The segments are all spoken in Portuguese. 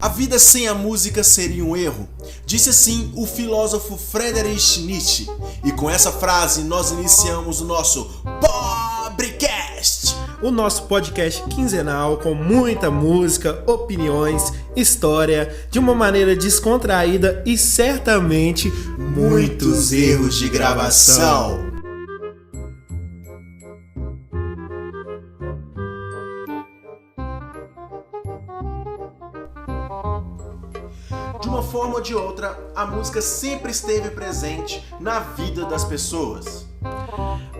A vida sem a música seria um erro, disse assim o filósofo Friedrich Nietzsche. E com essa frase nós iniciamos o nosso Pobrecast, o nosso podcast quinzenal com muita música, opiniões, história, de uma maneira descontraída e certamente muitos erros de gravação. De uma forma ou de outra, a música sempre esteve presente na vida das pessoas.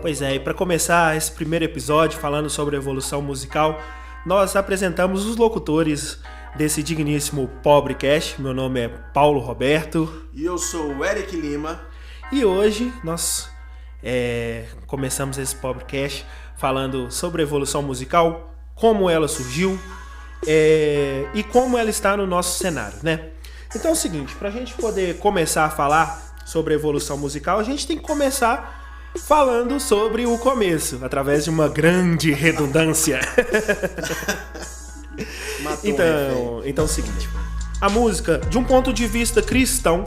Pois é, e para começar esse primeiro episódio falando sobre a evolução musical, nós apresentamos os locutores desse digníssimo Pobrecast. Meu nome é Paulo Roberto. E eu sou o Eric Lima. E hoje nós começamos esse Pobrecast falando sobre a evolução musical, como ela surgiu e como ela está no nosso cenário, né? Então é o seguinte, para a gente poder começar a falar sobre a evolução musical, a gente tem que começar falando sobre o começo, através de uma grande redundância. Então é o seguinte, a música, de um ponto de vista cristão,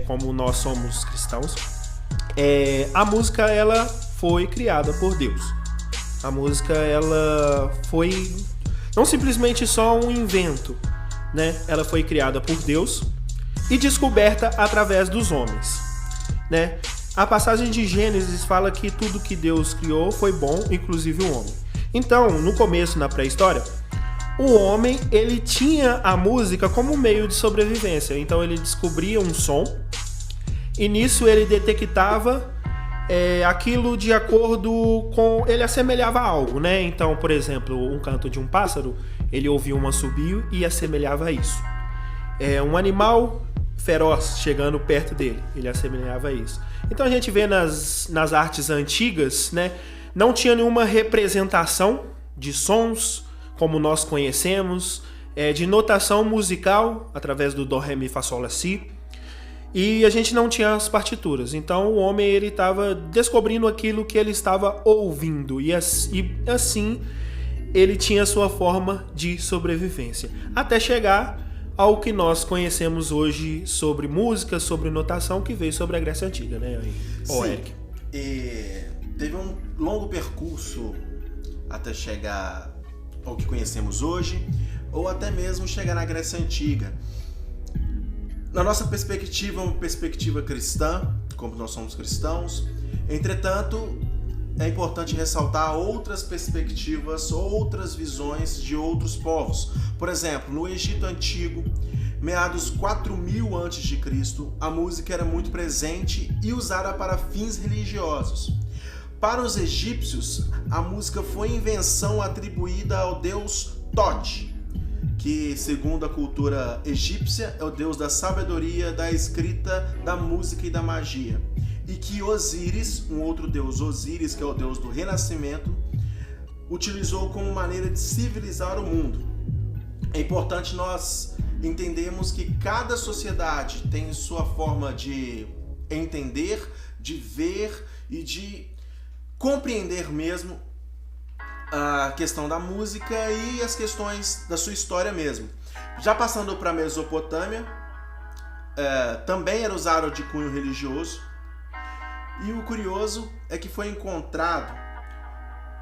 como nós somos cristãos, a música ela foi criada por Deus. A música ela foi não simplesmente só um invento, né? Ela foi criada por Deus e descoberta através dos homens, né? A passagem de Gênesis fala que tudo que Deus criou foi bom, inclusive o homem. Então, no começo, na pré-história, o homem ele tinha a música como meio de sobrevivência. Então ele descobria um som e nisso ele detectava aquilo de acordo com... Ele assemelhava a algo, né? Então, por exemplo, um canto de um pássaro, ele ouvia um assobio e assemelhava a isso. Um animal feroz chegando perto dele, ele assemelhava a isso. Então a gente vê nas artes antigas, né? Não tinha nenhuma representação de sons como nós conhecemos, de notação musical através do Dó, Ré, Mi, Fá, Sol, Lá, Si. E a gente não tinha as partituras, então o homem ele estava descobrindo aquilo que ele estava ouvindo e assim ele tinha sua forma de sobrevivência, até chegar ao que nós conhecemos hoje sobre música, sobre notação, que veio sobre a Grécia Antiga, né, Eric? E teve um longo percurso até chegar ao que conhecemos hoje, ou até mesmo chegar na Grécia Antiga. Na nossa perspectiva, uma perspectiva cristã, como nós somos cristãos, entretanto, é importante ressaltar outras perspectivas, outras visões de outros povos. Por exemplo, no Egito Antigo, meados 4000 a.C., a música era muito presente e usada para fins religiosos. Para os egípcios, a música foi invenção atribuída ao deus Tote, que, segundo a cultura egípcia, é o deus da sabedoria, da escrita, da música e da magia. E que Osíris, um outro deus, Osíris, que é o deus do renascimento, utilizou como maneira de civilizar o mundo. É importante nós entendermos que cada sociedade tem sua forma de entender, de ver e de compreender mesmo a questão da música e as questões da sua história mesmo. Já passando para a Mesopotâmia, também era usado de cunho religioso. E o curioso é que foi encontrado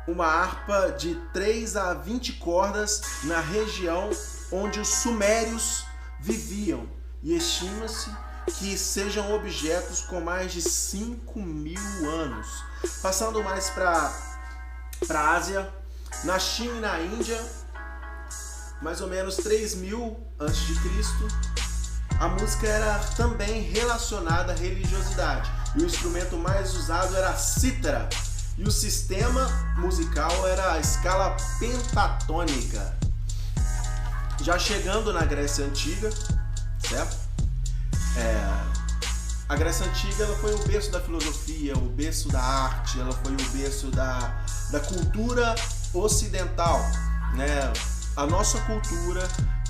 uma harpa de 3 a 20 cordas na região onde os sumérios viviam. E estima-se que sejam objetos com mais de 5.000 anos. Passando mais para a Ásia, na China e na Índia, mais ou menos 3.000 a.C., a música era também relacionada à religiosidade. E o instrumento mais usado era a cítara. E o sistema musical era a escala pentatônica. Já chegando na Grécia Antiga, certo? A Grécia Antiga ela foi o berço da filosofia, o berço da arte, ela foi o berço da cultura ocidental, né? A nossa cultura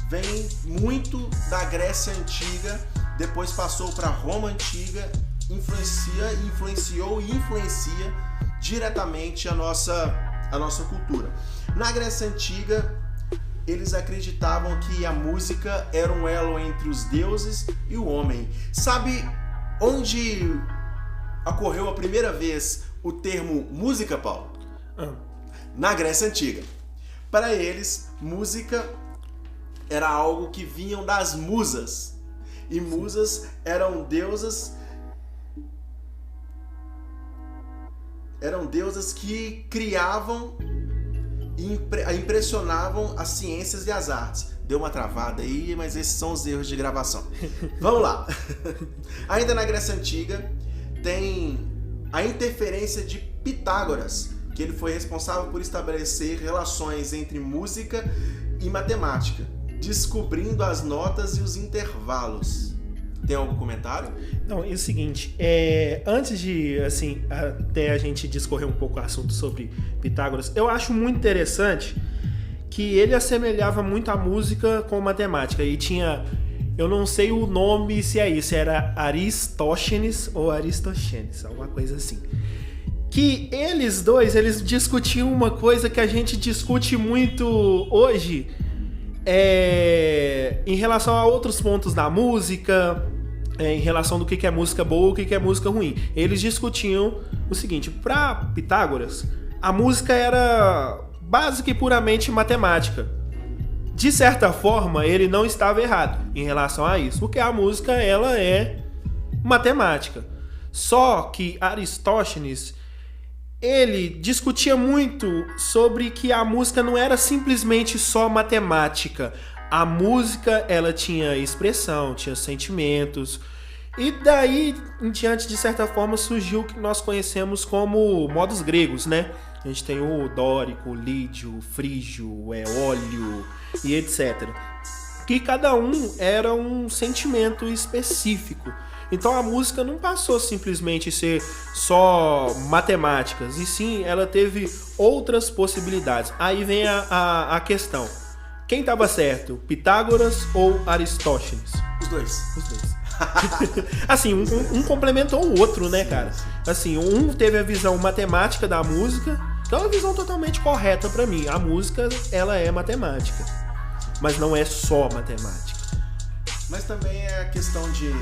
vem muito da Grécia Antiga, depois passou para Roma Antiga, influenciou e influencia diretamente a nossa cultura. Na Grécia Antiga, eles acreditavam que a música era um elo entre os deuses e o homem. Sabe onde ocorreu a primeira vez o termo música, Paulo? Na Grécia Antiga. Para eles, música era algo que vinham das musas. E musas eram deusas que criavam e impressionavam as ciências e as artes. Deu uma travada aí, mas esses são os erros de gravação. Vamos lá. Ainda na Grécia Antiga tem a interferência de Pitágoras, que ele foi responsável por estabelecer relações entre música e matemática, descobrindo as notas e os intervalos. Tem algum comentário? Não, é o seguinte, antes de, assim, até a gente discorrer um pouco o assunto sobre Pitágoras, eu acho muito interessante que ele assemelhava muito a música com matemática, e tinha, eu não sei o nome se é isso, era Aristóteles ou Aristoxenes, alguma coisa assim. Que eles dois, eles discutiam uma coisa que a gente discute muito hoje, em relação a outros pontos da música, em relação do que é música boa e o que é música ruim. Eles discutiam o seguinte: para Pitágoras, a música era básica e puramente matemática. De certa forma, ele não estava errado em relação a isso, porque a música ela é matemática. Só que Aristóteles, ele discutia muito sobre que a música não era simplesmente só matemática. A música, ela tinha expressão, tinha sentimentos. E daí em diante, de certa forma, surgiu o que nós conhecemos como modos gregos, né? A gente tem o dórico, o lídio, o frígio, o eólio e etc. Que cada um era um sentimento específico. Então a música não passou simplesmente a ser só matemáticas, e sim, ela teve outras possibilidades. Aí vem a questão. Quem estava certo, Pitágoras ou Aristóteles? Os dois. Assim, um complementou o outro, né, cara? Assim, um teve a visão matemática da música, que é uma visão totalmente correta pra mim. A música, ela é matemática, mas não é só matemática. Mas também é a questão de...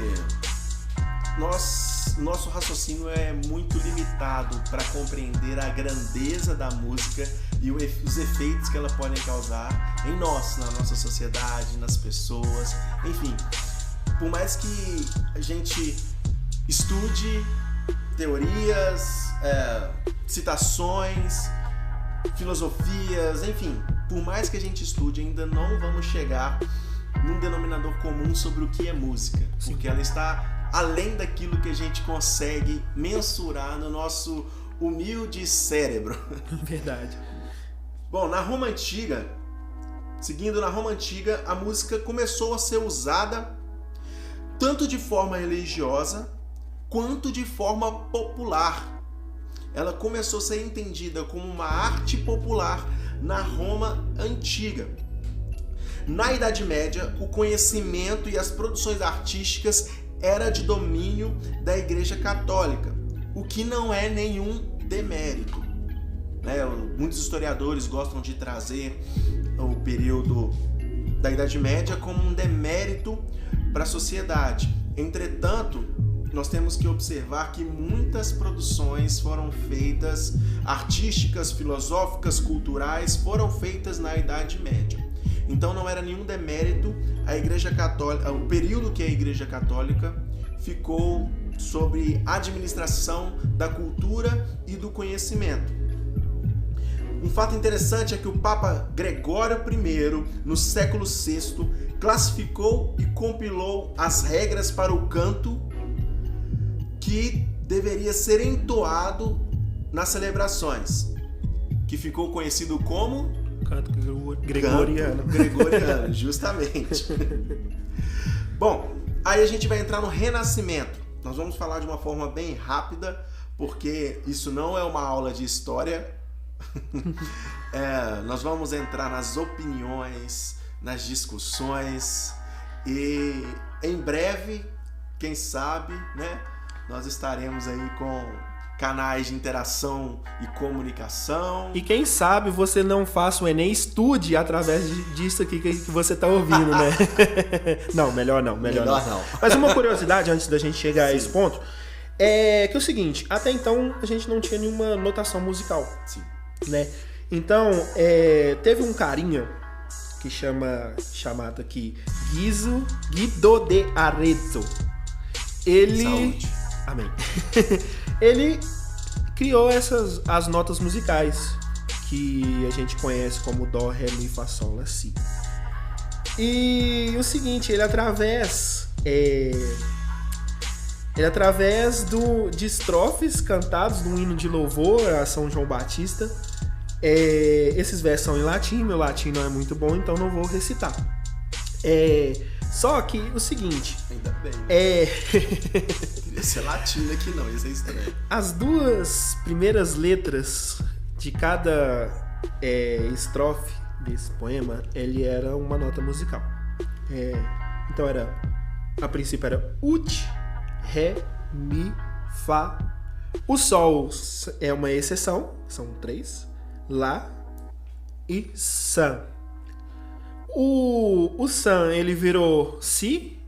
Nosso raciocínio é muito limitado para compreender a grandeza da música e os efeitos que ela pode causar em nós, na nossa sociedade, nas pessoas, enfim. Por mais que a gente estude teorias, citações, filosofias, enfim, por mais que a gente estude, ainda não vamos chegar num denominador comum sobre o que é música, porque ela está além daquilo que a gente consegue mensurar no nosso humilde cérebro. Verdade. Bom, na Roma Antiga, seguindo na Roma Antiga, a música começou a ser usada tanto de forma religiosa quanto de forma popular. Ela começou a ser entendida como uma arte popular na Roma Antiga. Na Idade Média, o conhecimento e as produções artísticas era de domínio da Igreja Católica, o que não é nenhum demérito, né? Muitos historiadores gostam de trazer o período da Idade Média como um demérito para a sociedade. Entretanto, nós temos que observar que muitas produções foram feitas, artísticas, filosóficas, culturais, foram feitas na Idade Média. Então não era nenhum demérito a Igreja Católica, o período que a Igreja Católica ficou sob administração da cultura e do conhecimento. Um fato interessante é que o Papa Gregório I, no século VI, classificou e compilou as regras para o canto que deveria ser entoado nas celebrações, que ficou conhecido como canto gregoriano. Canto gregoriano, justamente. Bom, aí a gente vai entrar no Renascimento. Nós vamos falar de uma forma bem rápida, porque isso não é uma aula de história. Nós vamos entrar nas opiniões, nas discussões, e em breve, quem sabe, né, nós estaremos aí com canais de interação e comunicação. E quem sabe você não faça o Enem, estude através disso aqui que você está ouvindo, né? Não, melhor não. Mas uma curiosidade antes da gente chegar a esse ponto é que é o seguinte, até então a gente não tinha nenhuma notação musical. Sim. Né? Então, teve um carinha que chamado aqui Guido de Arezzo. Ele... Saúde. Amém. Ele criou as notas musicais que a gente conhece como Dó, Ré, Mi, Fá, Sol, Lá, Si. E o seguinte, ele através de estrofes cantados de um hino de louvor a São João Batista, esses versos são em latim, meu latim não é muito bom, então não vou recitar. Só que o seguinte... Ainda bem. Queria ser latino aqui não, ia ser estranho. As duas primeiras letras de cada estrofe desse poema, ele era uma nota musical. Então a princípio era Ut, Ré, Mi, Fá. O Sol é uma exceção, são 3. Lá e Sam. O Sam, ele virou Si,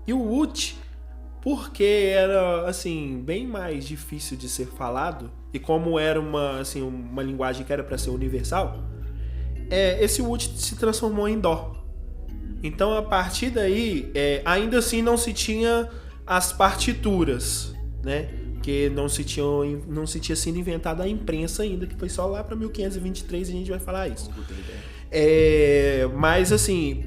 e o Ut, porque era assim bem mais difícil de ser falado, e como era uma linguagem que era para ser universal, esse Ut se transformou em Dó. Então a partir daí, ainda assim não se tinha as partituras, né? Porque não se tinha sido inventada a imprensa ainda, que foi só lá para 1523 e a gente vai falar isso. Mas assim,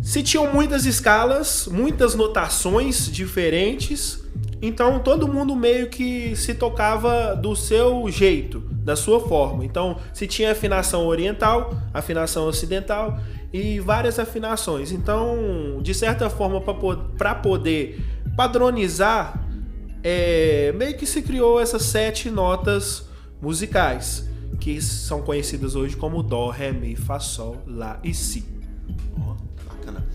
se tinham muitas escalas, muitas notações diferentes, então todo mundo meio que se tocava do seu jeito, da sua forma. Então se tinha afinação oriental, afinação ocidental e várias afinações. Então, de certa forma, para poder padronizar, meio que se criou essas 7 notas musicais, que são conhecidas hoje como Dó, Ré, Mi, Fá, Sol, Lá e Si. Bacana.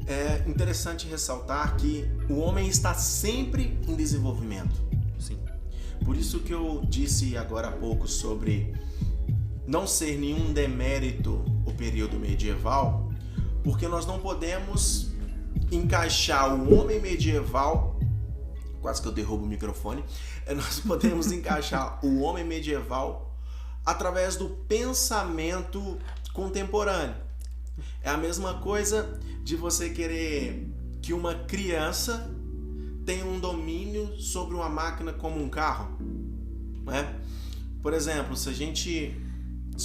É interessante ressaltar que o homem está sempre em desenvolvimento. Sim. Por isso que eu disse agora há pouco sobre não ser nenhum demérito o período medieval, porque nós não podemos encaixar o homem medieval... Quase que eu derrubo o microfone. Nós podemos encaixar o homem medieval através do pensamento contemporâneo. É a mesma coisa de você querer que uma criança tenha um domínio sobre uma máquina como um carro, né? Por exemplo, se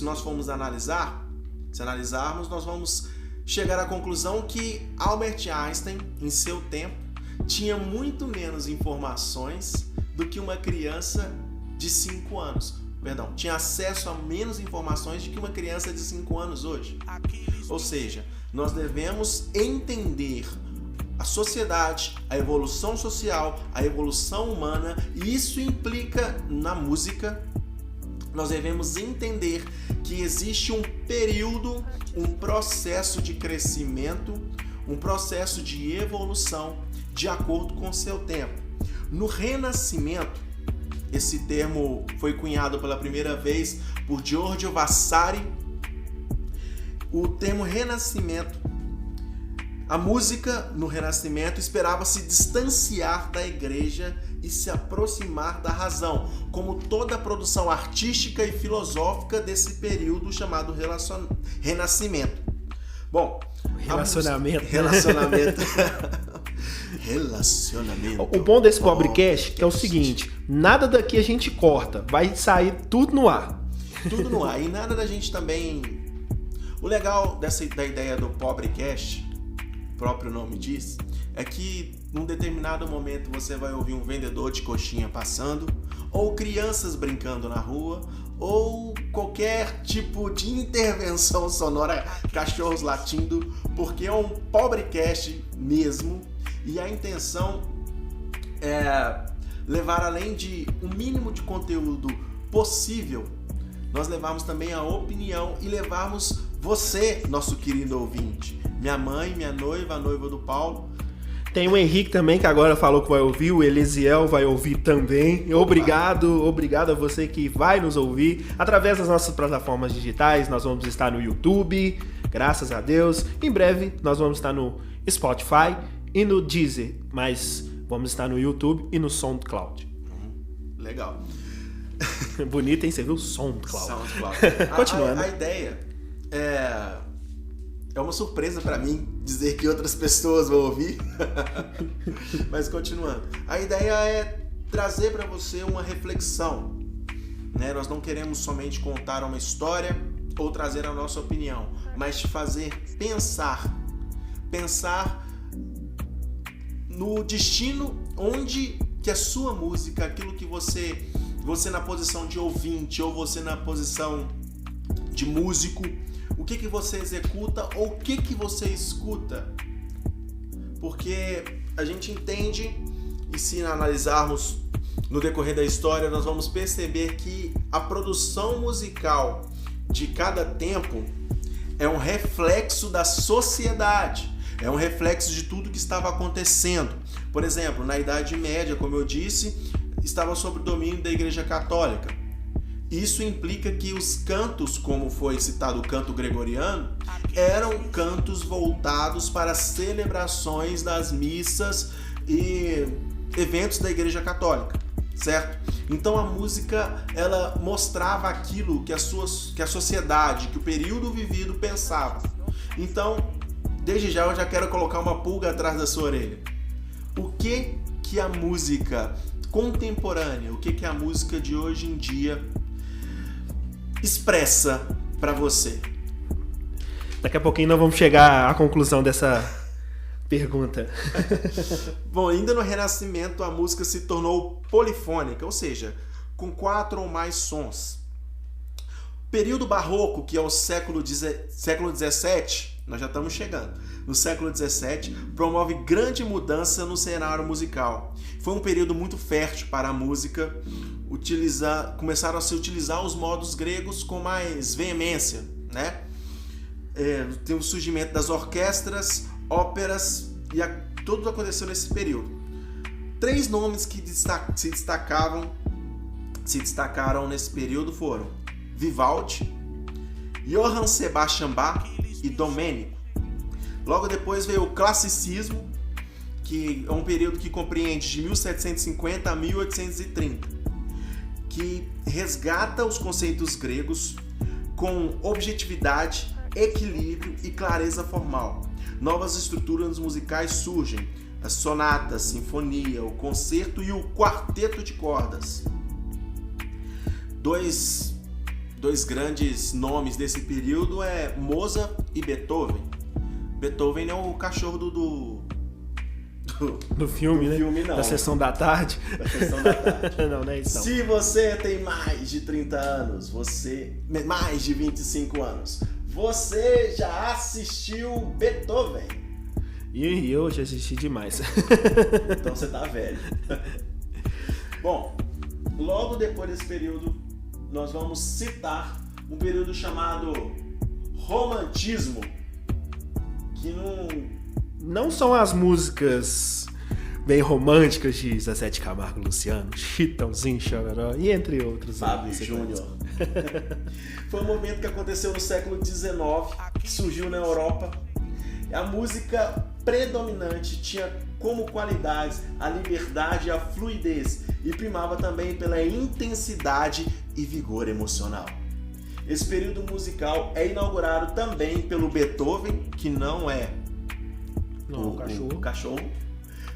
nós formos analisarmos, nós vamos chegar à conclusão que Albert Einstein, em seu tempo, tinha muito menos informações do que uma criança de 5 anos. Perdão, tinha acesso a menos informações do que uma criança de 5 anos hoje. Ou seja, nós devemos entender a sociedade, a evolução social, a evolução humana, e isso implica na música. Nós devemos entender que existe um período, um processo de crescimento, um processo de evolução de acordo com o seu tempo. No Renascimento, esse termo foi cunhado pela primeira vez por Giorgio Vasari. O termo Renascimento, a música no Renascimento esperava se distanciar da igreja e se aproximar da razão, como toda a produção artística e filosófica desse período chamado Renascimento. Bom, Relacionamento. Relacionamento. O bom desse Pobrecast é o seguinte: nada daqui a gente corta, vai sair tudo no ar. Tudo no ar. E nada da gente também... O legal da ideia do Pobrecast, o próprio nome diz, é que num determinado momento você vai ouvir um vendedor de coxinha passando, ou crianças brincando na rua, ou qualquer tipo de intervenção sonora, cachorros latindo, porque é um Pobrecast mesmo, e a intenção é levar, além de um mínimo de conteúdo possível, nós levarmos também a opinião e levarmos você, nosso querido ouvinte, minha mãe, minha noiva, a noiva do Paulo, Tem o Henrique também, que agora falou que vai ouvir, o Elisiel vai ouvir também. Obrigado a você que vai nos ouvir através das nossas plataformas digitais. Nós vamos estar no YouTube, graças a Deus. Em breve nós vamos estar no Spotify e no Deezer, mas vamos estar no YouTube e no SoundCloud. Legal. Bonito, hein? Você viu? SoundCloud. Continuando. A ideia é uma surpresa pra mim dizer que outras pessoas vão ouvir. Mas continuando. A ideia é trazer pra você uma reflexão. Né? Nós não queremos somente contar uma história ou trazer a nossa opinião, mas te fazer pensar no destino onde que a sua música, aquilo que você na posição de ouvinte ou você na posição de músico, o que você executa ou o que você escuta. Porque a gente entende, e se analisarmos no decorrer da história, nós vamos perceber que a produção musical de cada tempo é um reflexo da sociedade, é um reflexo de tudo que estava acontecendo. Por exemplo, na Idade Média, como eu disse, estava sob o domínio da Igreja Católica. Isso implica que os cantos, como foi citado o canto gregoriano, eram cantos voltados para celebrações das missas e eventos da Igreja Católica, certo? Então a música, ela mostrava aquilo que a sociedade, que o período vivido pensava. Então, desde já eu já quero colocar uma pulga atrás da sua orelha. O que a música contemporânea, o que a música de hoje em dia expressa para você? Daqui a pouquinho nós vamos chegar à conclusão dessa pergunta. Bom, ainda no Renascimento a música se tornou polifônica, ou seja, com 4 ou mais sons. Período barroco, que é o século XVII, nós já estamos chegando. No século XVII, promove grande mudança no cenário musical. Foi um período muito fértil para a música. Começaram a se utilizar os modos gregos com mais veemência, né? Tem o surgimento das orquestras, óperas, e tudo aconteceu nesse período. 3 nomes que se destacaram nesse período foram Vivaldi, Johann Sebastian Bach e Domênico. Logo depois veio o classicismo, que é um período que compreende de 1750 a 1830, que resgata os conceitos gregos com objetividade, equilíbrio e clareza formal. Novas estruturas musicais surgem: a sonata, a sinfonia, o concerto e o quarteto de cordas. Dois grandes nomes desse período é Mozart e Beethoven. Beethoven é o cachorro do filme, né? Filme, não. Da sessão da tarde. Da sessão da tarde. Não é isso. Não. Se você tem mais de 30 anos, mais de 25 anos, você já assistiu Beethoven. E eu já assisti demais. Então você tá velho. Bom, logo depois desse período, nós vamos citar um período chamado Romantismo, que não são as músicas bem românticas de Zezé de Camargo, Luciano, Chitãozinho, Chororó e entre outros. Fábio Júnior. Foi um momento que aconteceu no século XIX, que surgiu na Europa. A música predominante tinha como qualidades a liberdade e a fluidez, e primava também pela intensidade e vigor emocional. Esse período musical é inaugurado também pelo Beethoven, que não é o cachorro,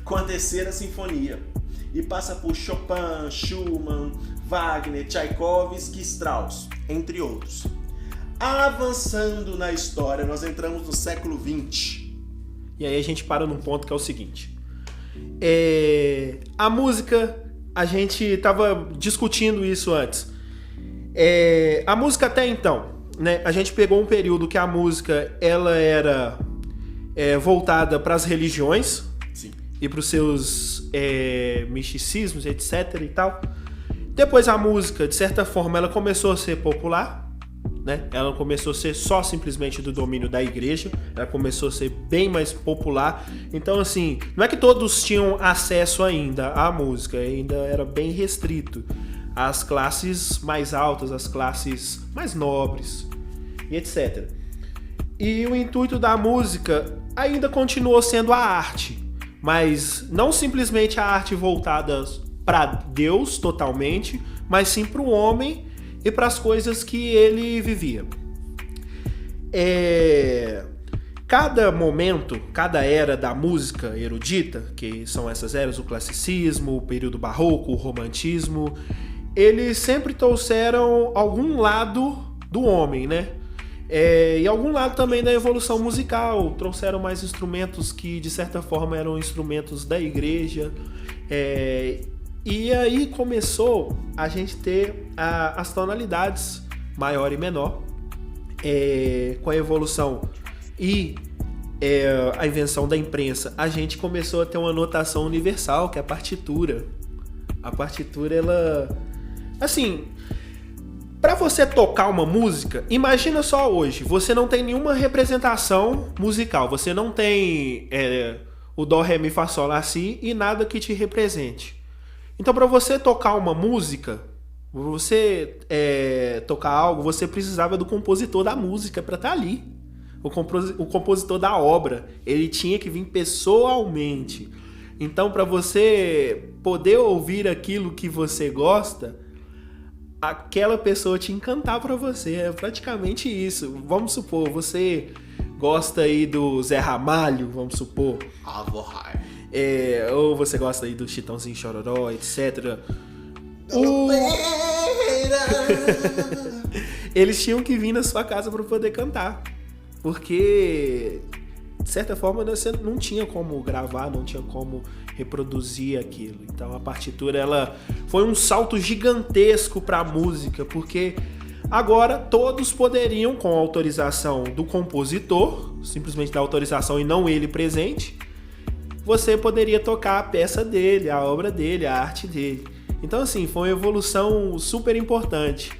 com a terceira sinfonia, e passa por Chopin, Schumann, Wagner, Tchaikovsky e Strauss, entre outros. Avançando na história, nós entramos no século XX. E aí a gente para num ponto que é o seguinte. A música, a gente estava discutindo isso antes. A música até então, né? A gente pegou um período que a música ela era voltada para as religiões. Sim. E para os seus misticismos, etc. e tal. Depois a música, de certa forma, ela começou a ser popular. né? Ela começou a ser só simplesmente do domínio da igreja, ela começou a ser bem mais popular. Então, assim, não é que todos tinham acesso ainda à música, ainda era bem restrito às classes mais altas, às classes mais nobres e etc. E o intuito da música ainda continuou sendo a arte, mas não simplesmente a arte voltada para Deus totalmente, mas sim para o homem e para as coisas que ele vivia. Cada momento, cada era da música erudita, que são essas eras, o classicismo, o período barroco, o romantismo, eles sempre trouxeram algum lado do homem, né? E algum lado também da evolução musical, trouxeram mais instrumentos que de certa forma eram instrumentos da igreja, e aí começou a gente ter as tonalidades maior e menor, com a evolução e a invenção da imprensa. A gente começou a ter uma notação universal, que é a partitura. A partitura, ela... Assim, para você tocar uma música, imagina só hoje, você não tem nenhuma representação musical, você não tem o dó, ré, mi, fá, sol, lá, si e nada que te represente. Então, para você tocar uma música, você tocar algo, você precisava do compositor da música para estar ali. O compositor da obra, ele tinha que vir pessoalmente. Então, para você poder ouvir aquilo que você gosta, aquela pessoa te encantar para você. É praticamente isso. Vamos supor, você gosta aí do Zé Ramalho, vamos supor. Ou você gosta aí do Chitãozinho Chororó, etc. Eles tinham que vir na sua casa para poder cantar. Porque, de certa forma, você não tinha como gravar, não tinha como reproduzir aquilo. Então a partitura, ela foi um salto gigantesco para a música, porque agora todos poderiam, com a autorização do compositor, simplesmente da autorização e não ele presente, você poderia tocar a peça dele, a obra dele, a arte dele. Então, assim, foi uma evolução super importante.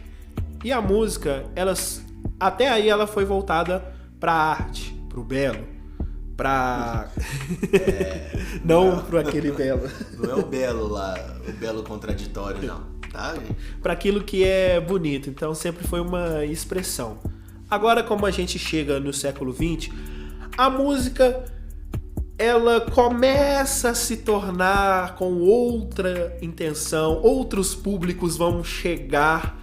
E a música, até aí ela foi voltada para a arte, para o belo, para... não para aquele belo. Não é o belo lá, o belo contraditório, não. Tá? Para aquilo que é bonito. Então, sempre foi uma expressão. Agora, como a gente chega no século XX, a música... ela começa a se tornar com outra intenção, outros públicos vão chegar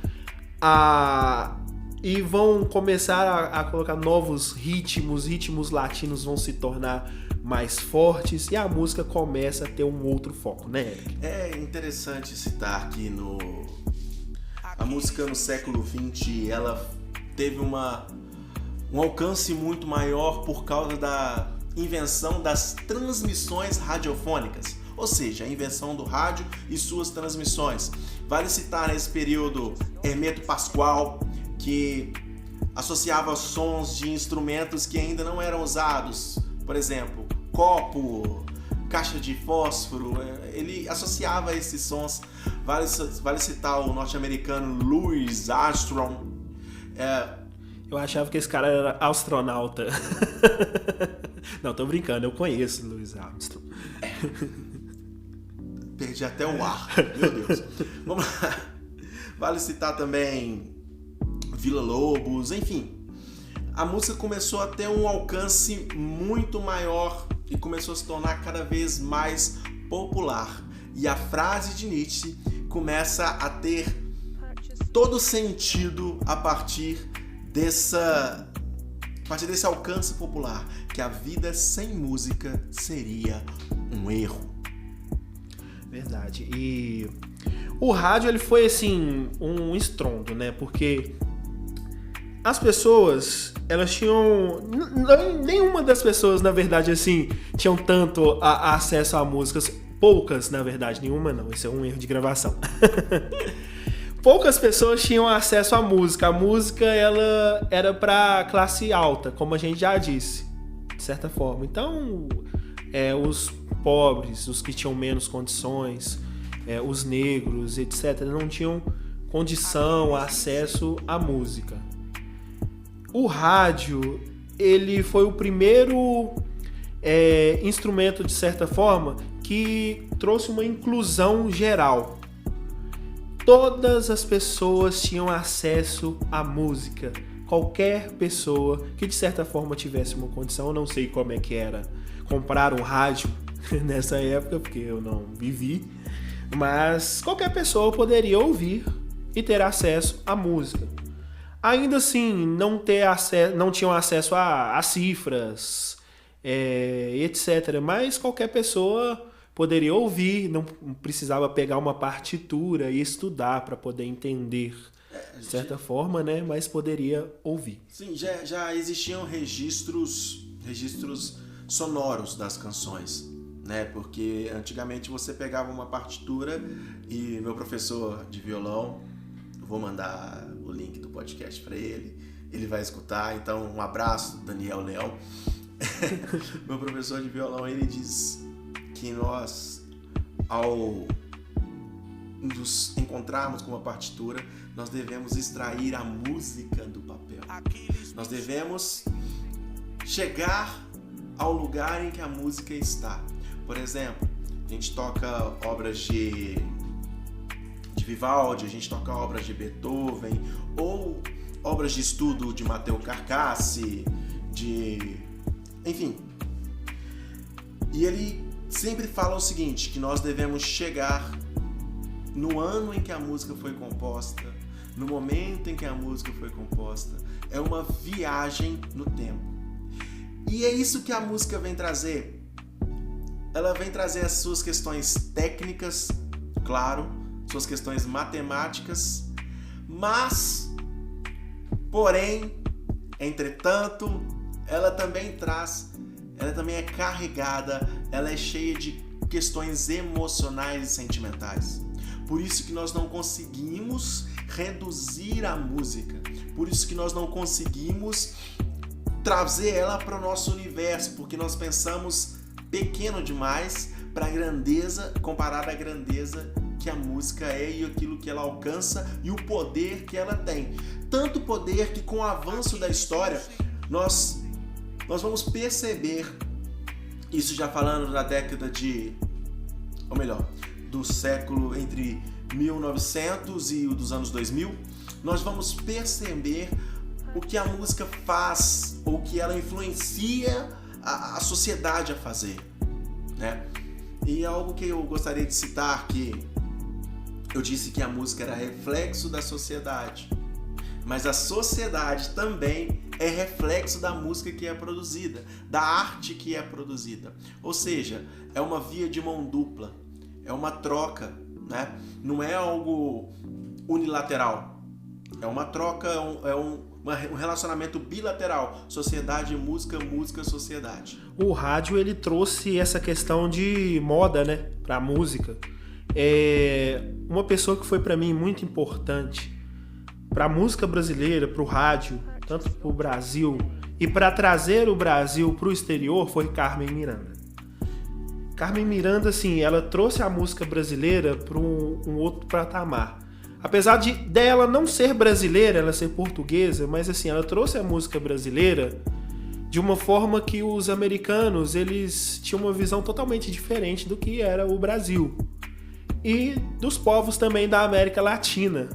e vão começar a colocar novos ritmos latinos vão se tornar mais fortes e a música começa a ter um outro foco, né, Eric? É interessante citar que a música no século XX, ela teve um alcance muito maior por causa da invenção das transmissões radiofônicas, ou seja, a invenção do rádio e suas transmissões. Vale citar nesse período Hermeto Pascoal, que associava sons de instrumentos que ainda não eram usados, por exemplo, copo, caixa de fósforo, ele associava esses sons. Vale citar o norte-americano Louis Armstrong. Eu achava que esse cara era astronauta. Não, tô brincando, eu conheço Louis Armstrong. Perdi até o ar, meu Deus. Vamos lá. Vale citar também Vila Lobos, enfim. A música começou a ter um alcance muito maior e começou a se tornar cada vez mais popular. E a frase de Nietzsche começa a ter todo sentido a partir desse alcance popular, que a vida sem música seria um erro. Verdade. E o rádio, ele foi assim um estrondo, né? Porque as pessoas, elas tinham... Nenhuma das pessoas, na verdade, assim, tinham tanto acesso a músicas. Poucas, na verdade. Nenhuma não. Isso é um erro de gravação. Poucas pessoas tinham acesso à música. A música, ela era para classe alta, como a gente já disse, de certa forma. Então, os pobres, os que tinham menos condições, os negros, etc., não tinham condição, acesso à música. o rádio, ele foi o primeiro instrumento, de certa forma, que trouxe uma inclusão geral. Todas as pessoas tinham acesso à música. Qualquer pessoa que, de certa forma, tivesse uma condição, eu não sei como é que era comprar um rádio nessa época, porque eu não vivi, mas qualquer pessoa poderia ouvir e ter acesso à música. Ainda assim, não tinham acesso a cifras, etc. Mas qualquer pessoa poderia ouvir, não precisava pegar uma partitura e estudar para poder entender, de certa forma, né? Mas poderia ouvir. Sim, já existiam registros sonoros das canções, né? Porque antigamente você pegava uma partitura e meu professor de violão, vou mandar o link do podcast para ele vai escutar, então um abraço, Daniel Leão. Meu professor de violão, ele diz que nós, ao nos encontrarmos com uma partitura, nós devemos extrair a música do papel. Nós devemos chegar ao lugar em que a música está. Por exemplo, a gente toca obras de Vivaldi, a gente toca obras de Beethoven, ou obras de estudo de Matteo Carcassi, enfim. E ele sempre fala o seguinte, que nós devemos chegar no ano em que a música foi composta, no momento em que a música foi composta. É uma viagem no tempo. E é isso que a música vem trazer. Ela vem trazer as suas questões técnicas, claro, suas questões matemáticas, mas, porém, entretanto, ela também é carregada, ela é cheia de questões emocionais e sentimentais. Por isso que nós não conseguimos reduzir a música, por isso que nós não conseguimos trazer ela para o nosso universo, porque nós pensamos pequeno demais para a grandeza, comparada à grandeza que a música é e aquilo que ela alcança e o poder que ela tem. Tanto poder que com o avanço da história, nós vamos perceber, isso já falando da década do século entre 1900 e dos anos 2000, nós vamos perceber o que a música faz, ou que ela influencia a sociedade a fazer, né? E algo que eu gostaria de citar, que eu disse que a música era reflexo da sociedade, mas a sociedade também é reflexo da música que é produzida, da arte que é produzida. Ou seja, é uma via de mão dupla, é uma troca, né? Não é algo unilateral, é uma troca, um relacionamento bilateral, sociedade, música, música, sociedade. O rádio, ele trouxe essa questão de moda, né, pra música. Uma pessoa que foi para mim muito importante para a música brasileira, para o rádio, tanto para o Brasil e para trazer o Brasil para o exterior, foi Carmen Miranda. Carmen Miranda, assim, ela trouxe a música brasileira para um outro patamar. Apesar dela não ser brasileira, ela ser portuguesa, mas assim, ela trouxe a música brasileira de uma forma que os americanos, eles tinham uma visão totalmente diferente do que era o Brasil. E dos povos também da América Latina.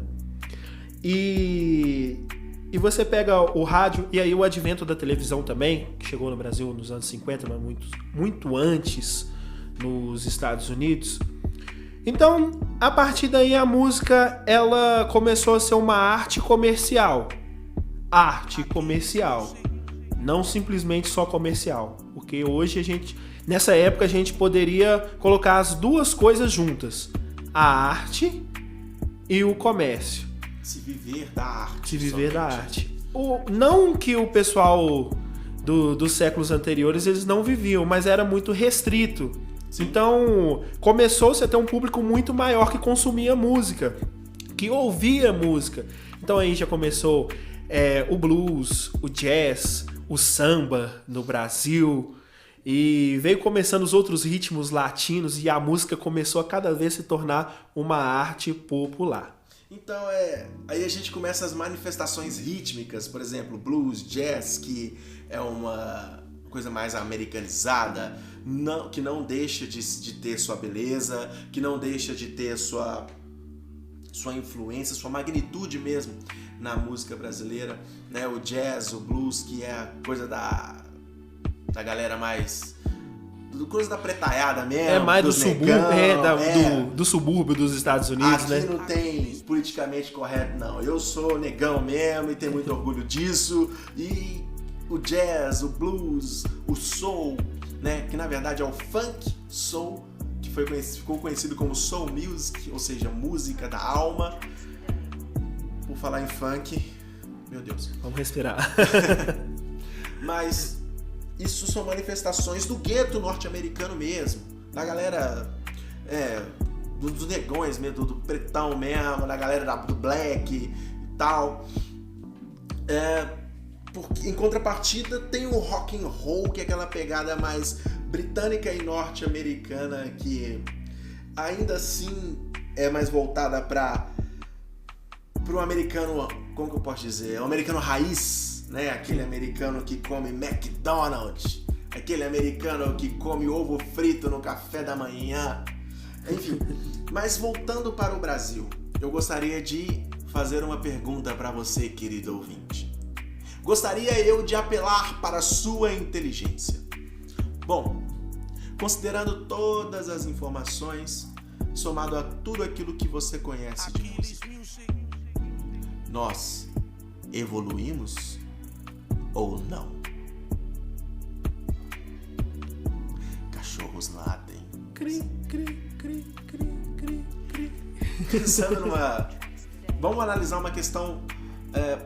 E você pega o rádio, e aí o advento da televisão também, que chegou no Brasil nos anos 50, mas muito antes nos Estados Unidos. Então, a partir daí a música, ela começou a ser uma arte comercial. Arte comercial. Não simplesmente só comercial. Porque hoje nessa época a gente poderia colocar as duas coisas juntas. A arte e o comércio. Se viver da arte. Se viver da arte. Não que o pessoal dos séculos anteriores eles não viviam, mas era muito restrito. Sim. Então, começou-se a ter um público muito maior que consumia música, que ouvia música. Então aí já começou o blues, o jazz, o samba no Brasil, e veio começando os outros ritmos latinos, e a música começou a cada vez se tornar uma arte popular. Então, aí a gente começa as manifestações rítmicas, por exemplo, blues, jazz, que é uma coisa mais americanizada, que não deixa de ter sua beleza, que não deixa de ter sua influência, sua magnitude mesmo na música brasileira, né? O jazz, o blues, que é a coisa da galera mais... coisa da pretaiada mesmo. É mais do subúrbio, do subúrbio dos Estados Unidos, aqui, né? Aqui não tem politicamente correto, não. Eu sou negão mesmo e tenho muito orgulho disso. E o jazz, o blues, o soul, né? Que na verdade é o funk soul, que ficou conhecido como soul music, ou seja, música da alma. Por falar em funk, meu Deus. Vamos respirar. Mas isso são manifestações do gueto norte-americano mesmo, da galera dos negões mesmo, do pretão mesmo, da galera do black e tal. Porque, em contrapartida, tem o rock and roll, que é aquela pegada mais britânica e norte-americana, que ainda assim é mais voltada para o americano, como que eu posso dizer? O americano raiz, né? Aquele americano que come McDonald's, aquele americano que come ovo frito no café da manhã, enfim. Mas voltando para o Brasil, eu gostaria de fazer uma pergunta para você, querido ouvinte. Gostaria eu de apelar para a sua inteligência. Bom, considerando todas as informações, somado a tudo aquilo que você conhece de música, nós evoluímos ou não? Cachorros latem. Cri, cri, cri, cri, cri, cri. Pensando numa... Vamos analisar uma questão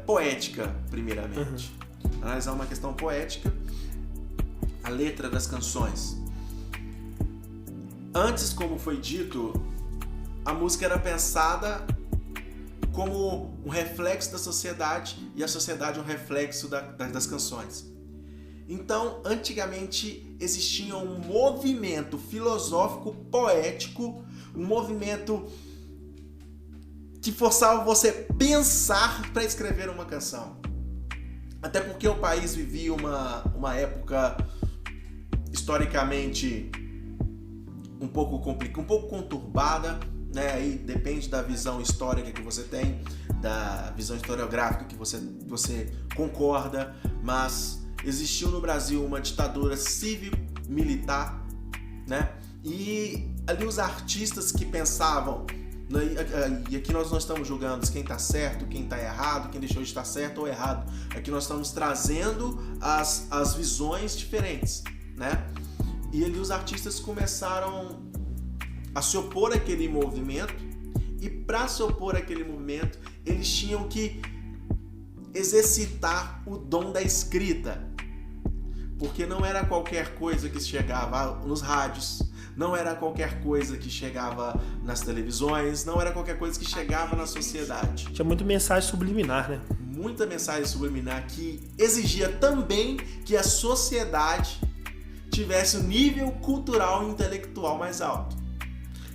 poética, primeiramente. Analisar uma questão poética, a letra das canções. Antes, como foi dito, a música era pensada como um reflexo da sociedade e a sociedade um reflexo das canções. Então, antigamente existia um movimento filosófico poético, um movimento que forçava você pensar para escrever uma canção. Até porque o país vivia uma época historicamente um pouco conturbada, né? Aí depende da visão histórica que você tem, da visão historiográfica que você concorda, mas existiu no Brasil uma ditadura cívico-militar, né? E ali os artistas que pensavam, e aqui nós não estamos julgando quem está certo, quem está errado, quem deixou de estar certo ou errado. Aqui nós estamos trazendo as visões diferentes, né? E ali os artistas começaram a se opor àquele movimento, e para se opor àquele movimento, eles tinham que exercitar o dom da escrita, porque não era qualquer coisa que chegava nos rádios, não era qualquer coisa que chegava nas televisões, não era qualquer coisa que chegava na sociedade. Tinha muita mensagem subliminar, né? Muita mensagem subliminar que exigia também que a sociedade tivesse um nível cultural e intelectual mais alto.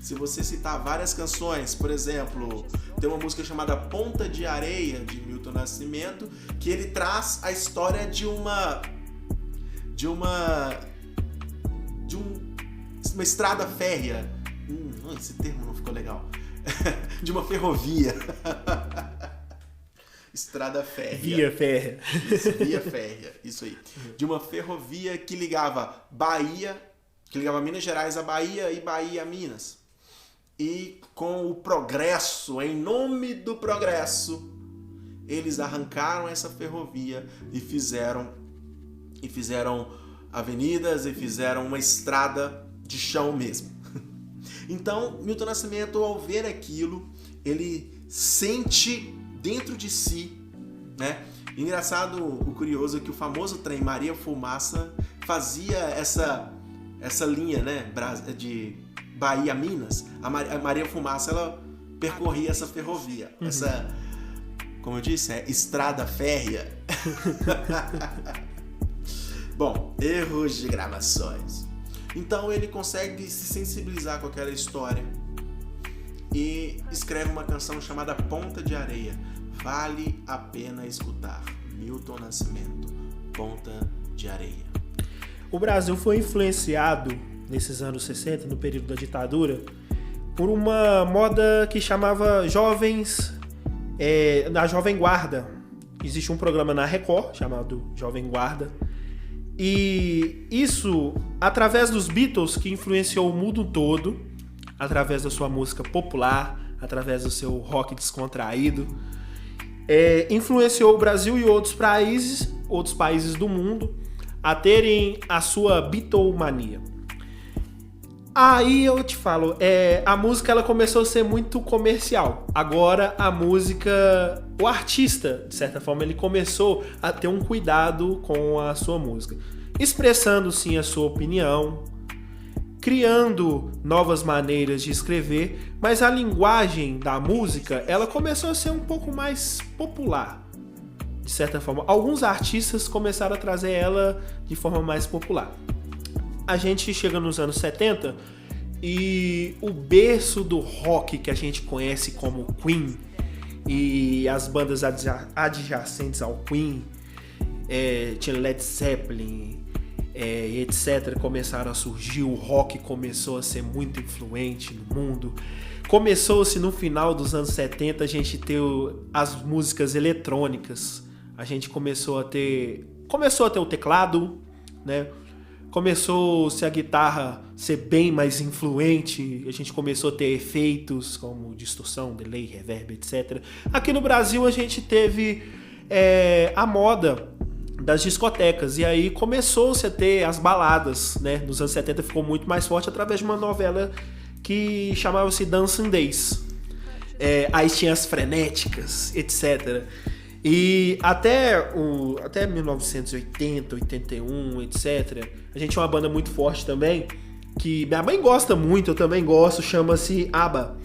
Se você citar várias canções, por exemplo, tem uma música chamada Ponta de Areia, de Milton Nascimento, que ele traz a história de uma estrada férrea. Esse termo não ficou legal. De uma ferrovia. Estrada férrea. Via férrea. Isso, via férrea. Isso aí. De uma ferrovia que ligava Minas Gerais a Bahia e Bahia a Minas. E com o progresso, em nome do progresso, eles arrancaram essa ferrovia e fizeram avenidas e fizeram uma estrada de chão mesmo. Então, Milton Nascimento, ao ver aquilo, ele sente dentro de si, né? Engraçado, o curioso é que o famoso trem Maria Fumaça fazia essa linha, né, de Bahia a Minas. A Maria Fumaça, ela percorria essa ferrovia, essa, como eu disse, estrada férrea. Bom, erros de gravações. Então ele consegue se sensibilizar com aquela história e escreve uma canção chamada Ponta de Areia. Vale a pena escutar. Milton Nascimento, Ponta de Areia. O Brasil foi influenciado nesses anos 60, no período da ditadura, por uma moda que chamava jovens, na Jovem Guarda. Existe um programa na Record chamado Jovem Guarda. E isso, através dos Beatles, que influenciou o mundo todo, através da sua música popular, através do seu rock descontraído, influenciou o Brasil e outros países do mundo a terem a sua Beatlemania. Aí eu te falo, a música ela começou a ser muito comercial. Agora a música, o artista, de certa forma, ele começou a ter um cuidado com a sua música, expressando sim a sua opinião, criando novas maneiras de escrever, mas a linguagem da música ela começou a ser um pouco mais popular, de certa forma. Alguns artistas começaram a trazer ela de forma mais popular. A gente chega nos anos 70 e o berço do rock que a gente conhece como Queen e as bandas adjacentes ao Queen, tinha Led Zeppelin, etc., começaram a surgir. O rock começou a ser muito influente no mundo. Começou-se no final dos anos 70 a gente ter as músicas eletrônicas. A gente começou a ter o teclado, né? Começou-se a guitarra ser bem mais influente, a gente começou a ter efeitos como distorção, delay, reverb, etc. Aqui no Brasil a gente teve a moda das discotecas, e aí começou-se a ter as baladas, né? Nos anos 70 ficou muito mais forte através de uma novela que chamava-se Dancing Days. Aí tinha as frenéticas, etc. E até 1980, 81, etc., a gente tinha uma banda muito forte também, que minha mãe gosta muito, eu também gosto, chama-se ABBA,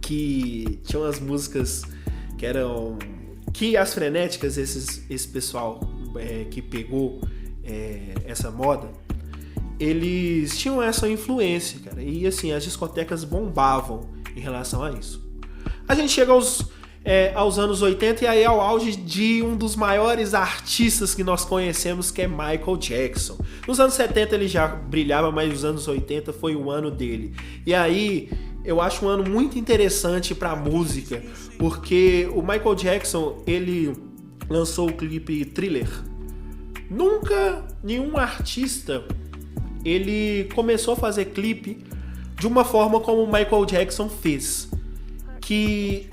que tinha umas músicas que eram... que as frenéticas, esse pessoal que pegou essa moda, eles tinham essa influência, cara, e assim, as discotecas bombavam em relação a isso. A gente chega aos anos 80 e aí ao auge de um dos maiores artistas que nós conhecemos, que é Michael Jackson. Nos anos 70 ele já brilhava, mas nos anos 80 foi o ano dele. E aí eu acho um ano muito interessante para a música, porque o Michael Jackson, ele lançou o clipe Thriller. Nunca nenhum artista ele começou a fazer clipe de uma forma como o Michael Jackson fez, que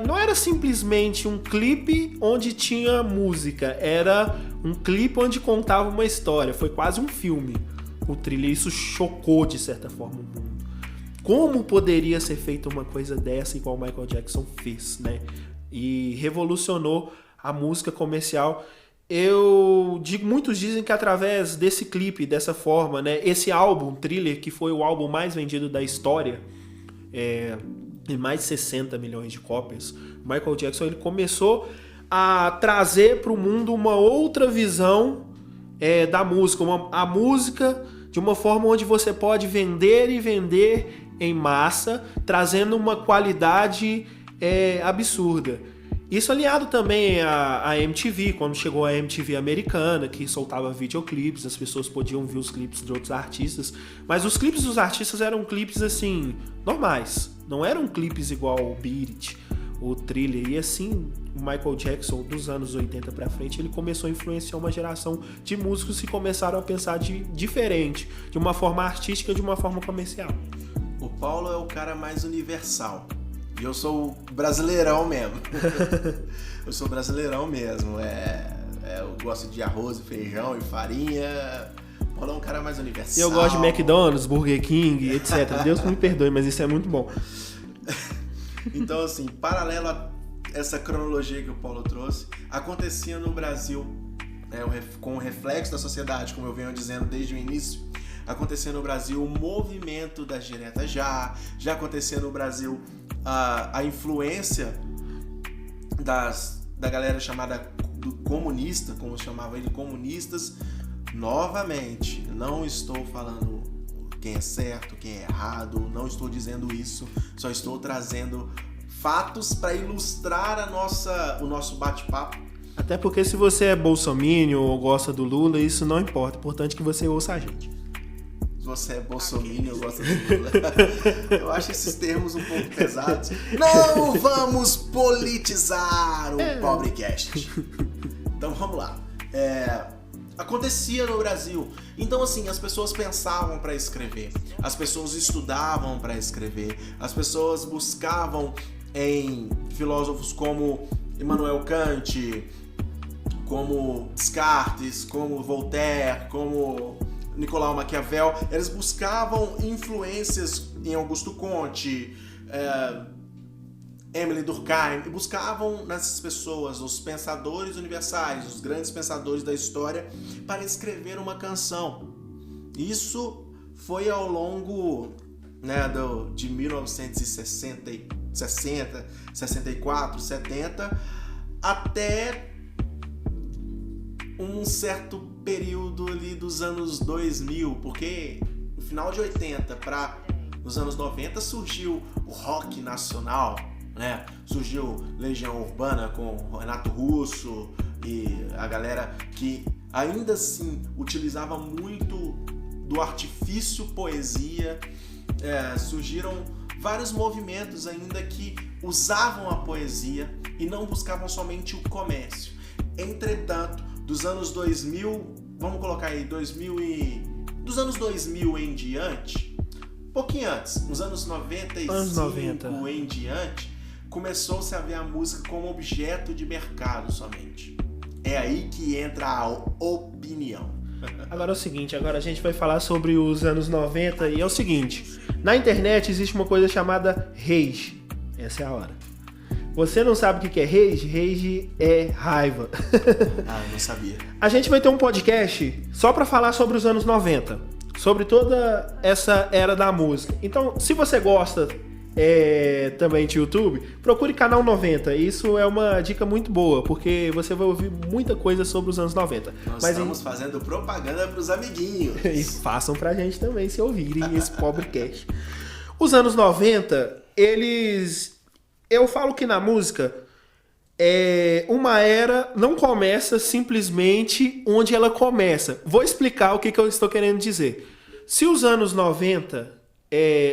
não era simplesmente um clipe onde tinha música, era um clipe onde contava uma história, foi quase um filme, o Thriller. Isso chocou de certa forma o mundo. Como poderia ser feita uma coisa dessa igual o Michael Jackson fez, né? E revolucionou a música comercial. Muitos dizem que através desse clipe, dessa forma, né? Esse álbum, Thriller, que foi o álbum mais vendido da história, em mais de 60 milhões de cópias, Michael Jackson ele começou a trazer para o mundo uma outra visão da música, a música de uma forma onde você pode vender e vender em massa, trazendo uma qualidade absurda. Isso aliado também à MTV, quando chegou a MTV americana, que soltava videoclipes, as pessoas podiam ver os clipes de outros artistas, mas os clipes dos artistas eram clipes assim, normais, não eram clipes igual o Beat It, o Thriller. E assim, o Michael Jackson, dos anos 80 pra frente, ele começou a influenciar uma geração de músicos que começaram a pensar diferente, de uma forma artística, de uma forma comercial. O Paulo é o cara mais universal. E eu sou brasileirão mesmo. Eu sou brasileirão mesmo. Eu gosto de arroz e feijão e farinha. O Paulo é um cara mais universal. Eu gosto de McDonald's, Burger King, etc. Deus me perdoe, mas isso é muito bom. Então, assim, paralelo a essa cronologia que o Paulo trouxe, acontecia no Brasil, com o reflexo da sociedade, como eu venho dizendo desde o início, acontecia no Brasil o movimento das diretas já acontecia no Brasil a influência da galera chamada do comunista, como chamava ele, comunistas. Novamente, não estou falando quem é certo, quem é errado. Não estou dizendo isso, só estou trazendo fatos para ilustrar o nosso bate-papo. Até porque se você é bolsominion ou gosta do Lula, isso não importa. É importante que você ouça a gente. Se você é bolsominion ou gosta do Lula. Eu acho esses termos um pouco pesados. Não vamos politizar o Pobrecast. Então vamos lá. Acontecia no Brasil. Então, assim, as pessoas pensavam para escrever, as pessoas estudavam para escrever, as pessoas buscavam em filósofos como Immanuel Kant, como Descartes, como Voltaire, como Nicolau Maquiavel. Eles buscavam influências em Augusto Comte, Emile Durkheim, buscavam nessas pessoas, os pensadores universais, os grandes pensadores da história, para escrever uma canção. Isso foi ao longo, né, de 1960, 64, 70, até um certo período ali dos anos 2000, porque no final de 80 para os anos 90 surgiu o rock nacional, né? Surgiu Legião Urbana com Renato Russo e a galera que ainda assim utilizava muito do artifício poesia. Surgiram vários movimentos ainda que usavam a poesia e não buscavam somente o comércio. Entretanto, dos anos 2000, vamos colocar aí dos anos 2000 em diante, pouquinho antes, nos anos 95 em diante, começou-se a ver a música como objeto de mercado somente. É aí que entra a opinião. Agora é o seguinte, agora a gente vai falar sobre os anos 90 e é o seguinte, na internet existe uma coisa chamada rage. Essa é a hora. Você não sabe o que é rage? Rage é raiva. Ah, eu não sabia. A gente vai ter um podcast só pra falar sobre os anos 90, sobre toda essa era da música. Então, se você gosta também de YouTube, procure Canal 90. Isso é uma dica muito boa, porque você vai ouvir muita coisa sobre os anos 90. Nós estamos fazendo propaganda pros amiguinhos. E façam pra gente também, se ouvirem esse pobrecast. Os anos 90, eu falo que na música, uma era não começa simplesmente onde ela começa. Vou explicar o que eu estou querendo dizer. Se os anos 90...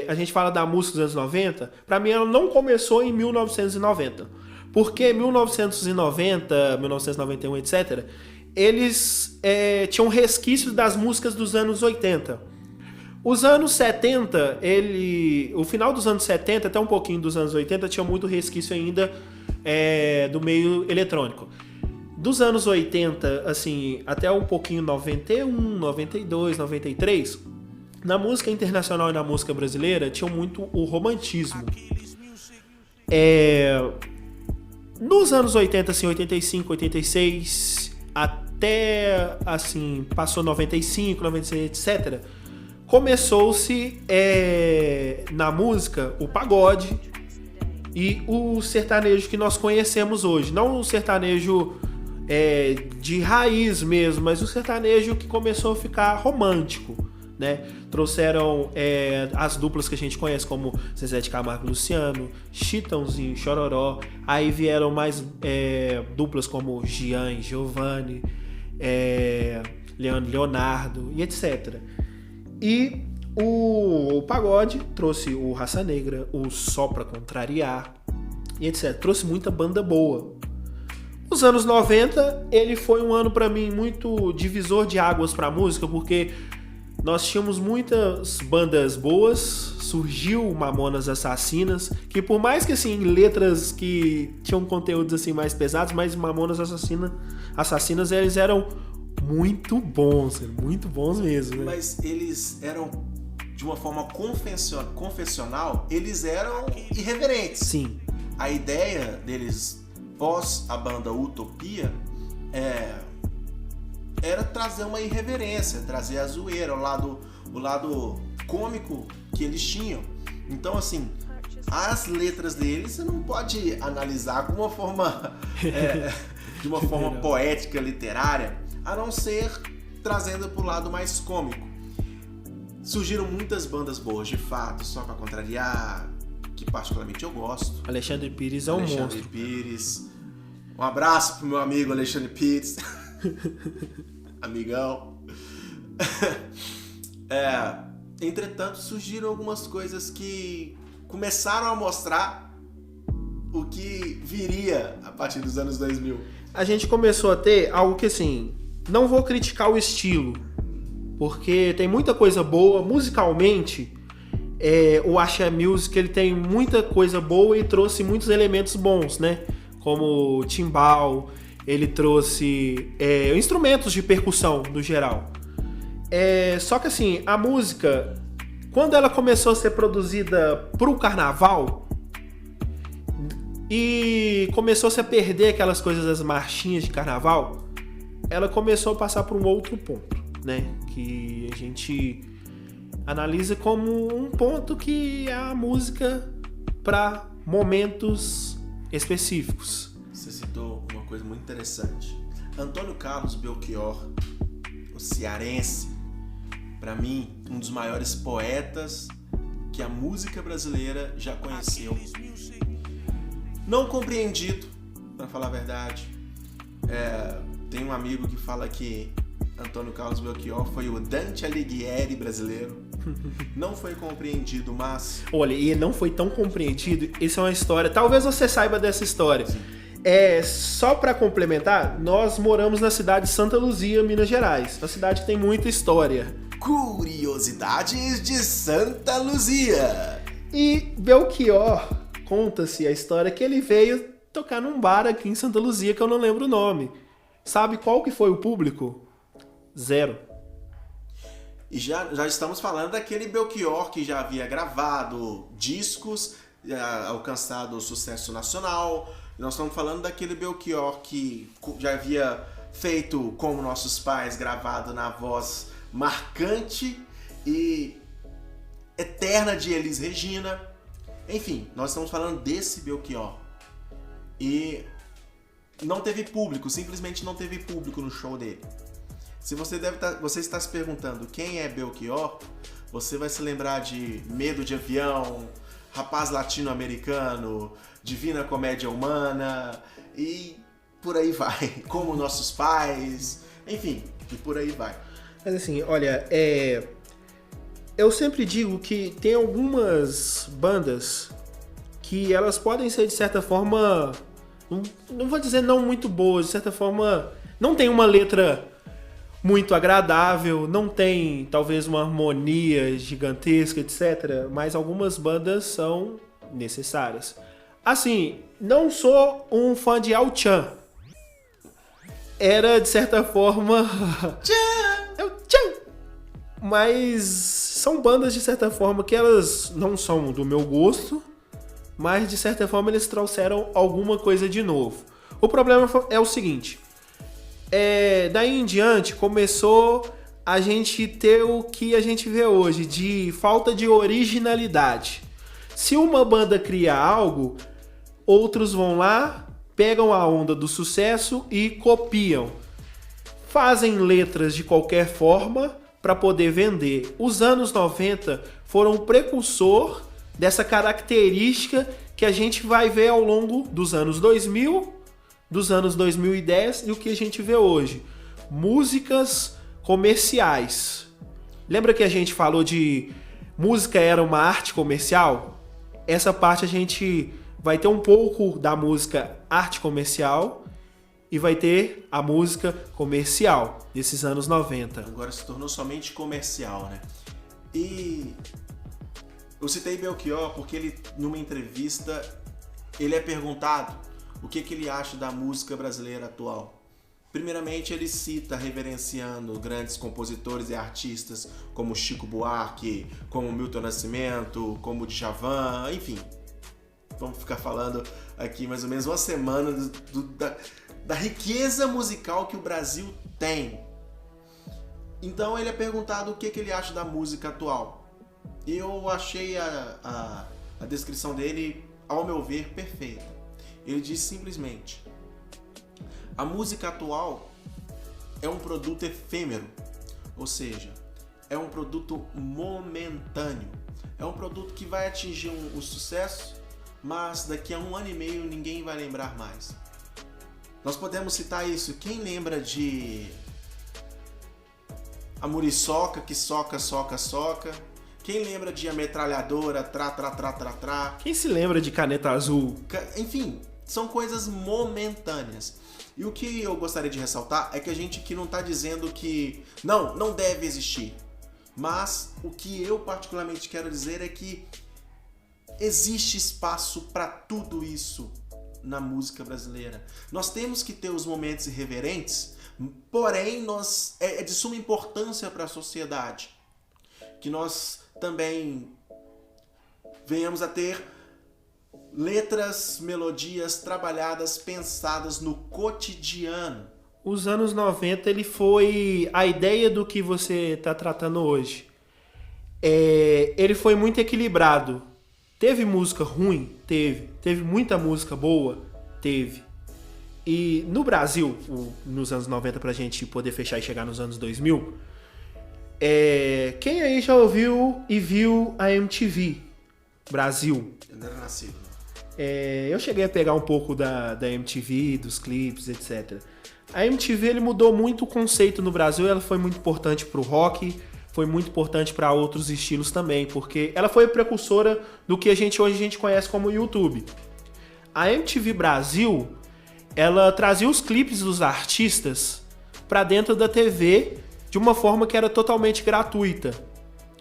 a gente fala da música dos anos 90, pra mim ela não começou em 1990. Porque 1990, 1991, etc., eles tinham resquícios das músicas dos anos 80. Os anos 70, o final dos anos 70 até um pouquinho dos anos 80 tinha muito resquício ainda do meio eletrônico. Dos anos 80, assim, até um pouquinho 91, 92, 93... na música internacional e na música brasileira tinha muito o romantismo. Nos anos 80, assim, 85, 86, até assim, passou 95, 96, etc., começou-se na música o pagode e o sertanejo que nós conhecemos hoje. Não o sertanejo de raiz mesmo, mas o sertanejo que começou a ficar romântico, né? Trouxeram as duplas que a gente conhece como Zezé de Camargo e Luciano, Chitãozinho, Chororó. Aí vieram mais duplas como Gian e Giovanni, Leandro e Leonardo e etc. E o pagode trouxe o Raça Negra, o Só Pra Contrariar e etc. Trouxe muita banda boa. Os anos 90, ele foi um ano pra mim muito divisor de águas pra música, porque nós tínhamos muitas bandas boas, surgiu Mamonas Assassinas, que por mais que assim, letras que tinham conteúdos assim mais pesados, mas Mamonas Assassinas eles eram muito bons mesmo. Né? Mas eles eram, de uma forma confessional, eles eram irreverentes. Sim. A ideia deles, pós a banda Utopia, era trazer uma irreverência, trazer a zoeira, o lado cômico que eles tinham. Então, assim, as letras deles você não pode analisar de uma forma poética, literária, a não ser trazendo para o lado mais cômico. Surgiram muitas bandas boas, de fato, só pra contrariar, que particularmente eu gosto. Alexandre Pires é um monstro. Alexandre Pires. Um abraço pro meu amigo Alexandre Pires. Amigão. Entretanto, surgiram algumas coisas que começaram a mostrar o que viria a partir dos anos 2000. A gente começou a ter algo que, assim, não vou criticar o estilo, porque tem muita coisa boa musicalmente. O Axé Music, ele tem muita coisa boa e trouxe muitos elementos bons, né? Como timbal, ele trouxe instrumentos de percussão no geral. Só que assim, a música, quando ela começou a ser produzida pro carnaval e começou-se a perder aquelas coisas das marchinhas de carnaval, ela começou a passar por um outro ponto, né? Que a gente analisa como um ponto que é a música para momentos específicos. Você citou uma coisa muito interessante. Antônio Carlos Belchior, o cearense, para mim, um dos maiores poetas que a música brasileira já conheceu. Não compreendido, para falar a verdade. Tem um amigo que fala que Antônio Carlos Belchior foi o Dante Alighieri brasileiro. Não foi compreendido, mas... Olha, e não foi tão compreendido. Isso é uma história... Talvez você saiba dessa história. Sim. Só para complementar, nós moramos na cidade de Santa Luzia, Minas Gerais. Uma cidade que tem muita história. Curiosidades de Santa Luzia. E Belchior, conta-se a história que ele veio tocar num bar aqui em Santa Luzia, que eu não lembro o nome. Sabe qual que foi o público? 0. E já estamos falando daquele Belchior que já havia gravado discos, alcançado sucesso nacional. Nós estamos falando daquele Belchior que já havia feito, como nossos pais, gravado na voz marcante e eterna de Elis Regina. Enfim, nós estamos falando desse Belchior. E não teve público, simplesmente não teve público no show dele. Se você está se perguntando quem é Belchior, você vai se lembrar de Medo de Avião, Rapaz Latino-Americano, Divina Comédia Humana e por aí vai. Como Nossos Pais, enfim, e por aí vai. Mas assim, olha, eu sempre digo que tem algumas bandas que elas podem ser de certa forma, não vou dizer não muito boas, de certa forma não tem uma letra muito agradável, não tem talvez uma harmonia gigantesca, etc. Mas algumas bandas são necessárias. Assim, não sou um fã de Ao Chan. Era de certa forma... Mas são bandas de certa forma que elas não são do meu gosto, mas de certa forma eles trouxeram alguma coisa de novo. O problema é o seguinte... daí em diante começou a gente ter o que a gente vê hoje de falta de originalidade. Se uma banda cria algo, outros vão lá, pegam a onda do sucesso e copiam. Fazem letras de qualquer forma para poder vender. Os anos 90 foram o precursor dessa característica que a gente vai ver ao longo dos anos 2000, dos anos 2010 e o que a gente vê hoje. Músicas comerciais. Lembra que a gente falou de música era uma arte comercial? Essa parte a gente vai ter um pouco da música arte comercial e vai ter a música comercial desses anos 90. Agora se tornou somente comercial, né? E eu citei Belchior porque ele, numa entrevista, ele é perguntado o que ele acha da música brasileira atual. Primeiramente, ele cita reverenciando grandes compositores e artistas como Chico Buarque, como Milton Nascimento, como Djavan, enfim. Vamos ficar falando aqui mais ou menos uma semana da riqueza musical que o Brasil tem. Então ele é perguntado o que ele acha da música atual. E eu achei a descrição dele, ao meu ver, perfeita. Ele diz simplesmente: a música atual é um produto efêmero, ou seja, é um produto momentâneo. É um produto que vai atingir um sucesso, mas daqui a 1 ano e meio ninguém vai lembrar mais. Nós podemos citar isso. Quem lembra de a muriçoca que soca, soca, soca? Quem lembra de a metralhadora, trá, trá, trá, trá, trá? Quem se lembra de caneta azul? Enfim, são coisas momentâneas. E o que eu gostaria de ressaltar é que a gente aqui não está dizendo que não deve existir. Mas o que eu particularmente quero dizer é que existe espaço para tudo isso na música brasileira. Nós temos que ter os momentos irreverentes, porém é de suma importância para a sociedade que nós também venhamos a ter letras, melodias trabalhadas, pensadas no cotidiano. Os anos 90, ele foi a ideia do que você está tratando hoje. Ele foi muito equilibrado. Teve música ruim? Teve. Teve muita música boa? Teve. E no Brasil, nos anos 90, pra gente poder fechar e chegar nos anos 2000, quem aí já ouviu e viu a MTV Brasil? Eu não era nascido. Eu cheguei a pegar um pouco da MTV, dos clipes, etc. A MTV ele mudou muito o conceito no Brasil, ela foi muito importante pro rock, foi muito importante para outros estilos também, porque ela foi precursora do que hoje a gente conhece como YouTube. A MTV Brasil, ela trazia os clipes dos artistas para dentro da TV de uma forma que era totalmente gratuita.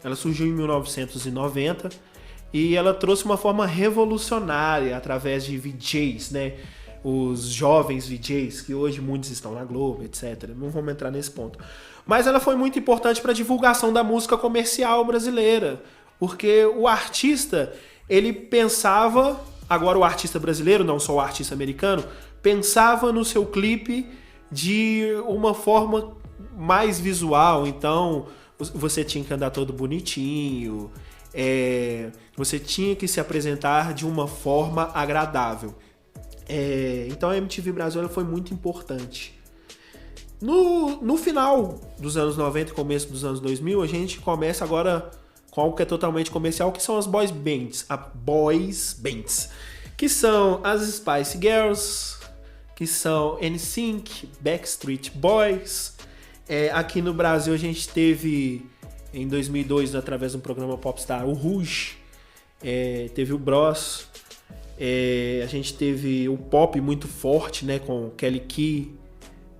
Ela surgiu em 1990 e ela trouxe uma forma revolucionária através de VJs, né? Os jovens VJs, que hoje muitos estão na Globo, etc. Não vamos entrar nesse ponto. Mas ela foi muito importante para a divulgação da música comercial brasileira, porque o artista, ele pensava, agora o artista brasileiro, não só o artista americano, pensava no seu clipe de uma forma mais visual. Então, você tinha que andar todo bonitinho, você tinha que se apresentar de uma forma agradável. Então a MTV Brasil ela foi muito importante. No final dos anos 90 e começo dos anos 2000, a gente começa agora com algo que é totalmente comercial, que são as boys bands, que são as Spice Girls, que são NSYNC, Backstreet Boys. Aqui no Brasil a gente teve, em 2002, através do programa Popstar, o Rouge, teve o Bros, a gente teve o pop muito forte, né, com Kelly Key,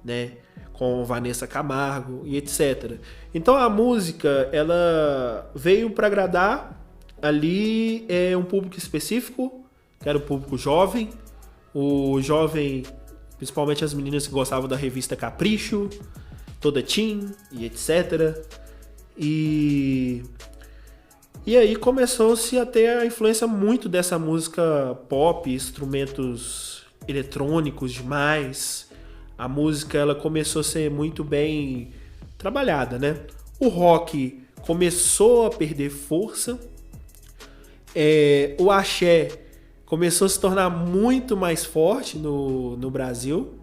né, com Vanessa Camargo e etc. Então a música ela veio para agradar ali um público específico, que era o público jovem, o jovem, principalmente as meninas que gostavam da revista Capricho, Toda Teen e etc. E aí começou-se a ter a influência muito dessa música pop, instrumentos eletrônicos demais. A música ela começou a ser muito bem trabalhada, né? O rock começou a perder força. O axé começou a se tornar muito mais forte no Brasil.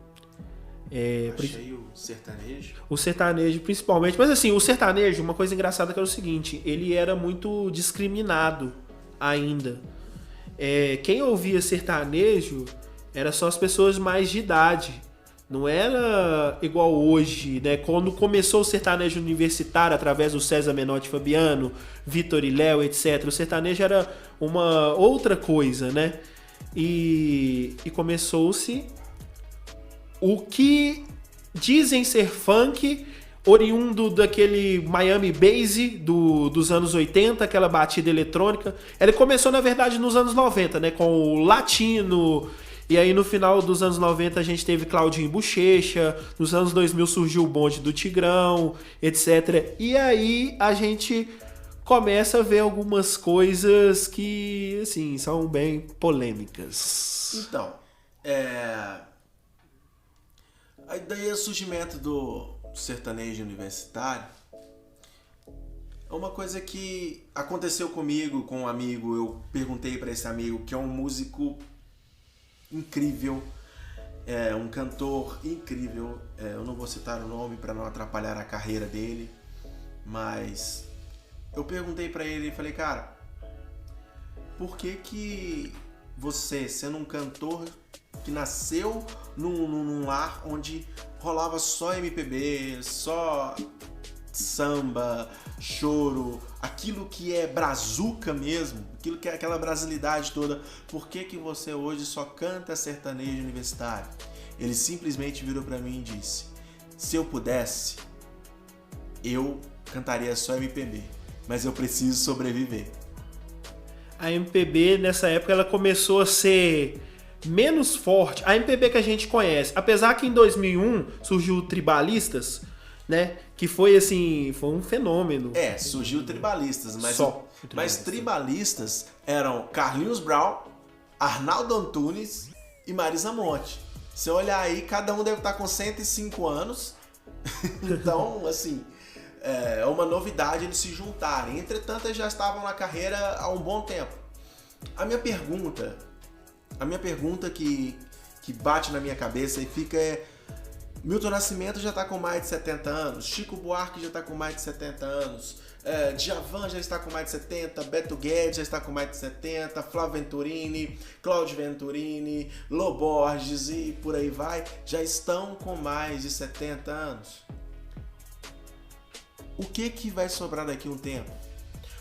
Achei o sertanejo. O sertanejo, principalmente. Mas assim, o sertanejo, uma coisa engraçada que era o seguinte, ele era muito discriminado ainda. Quem ouvia sertanejo era só as pessoas mais de idade. Não era igual hoje, né? Quando começou o sertanejo universitário, através do César Menotti Fabiano, Vitor e Léo, etc. O sertanejo era uma outra coisa, né? E começou-se o que dizem ser funk, oriundo daquele Miami Bass dos anos 80, aquela batida eletrônica. Ele começou, na verdade, nos anos 90, né? Com o latino. E aí, no final dos anos 90, a gente teve Claudinho Bochecha. Nos anos 2000 surgiu o bonde do Tigrão, etc. E aí, a gente começa a ver algumas coisas que, assim, são bem polêmicas. Então, daí o surgimento do sertanejo universitário é uma coisa que aconteceu comigo, com um amigo. Eu perguntei para esse amigo, que é um músico incrível, um cantor incrível, eu não vou citar o nome para não atrapalhar a carreira dele, Mas eu perguntei pra ele e falei, cara, por que você, sendo um cantor que nasceu num lar onde rolava só MPB, só samba, choro, aquilo que é brazuca mesmo, aquilo que é aquela brasilidade toda, por que você hoje só canta sertanejo universitário? Ele simplesmente virou pra mim e disse, se eu pudesse, eu cantaria só MPB, mas eu preciso sobreviver. A MPB nessa época ela começou a ser menos forte. A MPB que a gente conhece, apesar que em 2001 surgiu o Tribalistas, né? Que foi assim, foi um fenômeno. Surgiu o Tribalistas, mas Tribalistas eram Carlinhos Brown, Arnaldo Antunes e Marisa Monte. Se eu olhar aí, cada um deve estar com 105 anos. Então, assim, é uma novidade eles se juntarem. Entretanto, eles já estavam na carreira há um bom tempo. A minha pergunta que bate na minha cabeça e fica é: Milton Nascimento já está com mais de 70 anos, Chico Buarque já está com mais de 70 anos, Djavan já está com mais de 70, Beto Guedes já está com mais de 70, Flávio Venturini, Cláudio Venturini, Lô Borges e por aí vai, já estão com mais de 70 anos. O que vai sobrar daqui a um tempo?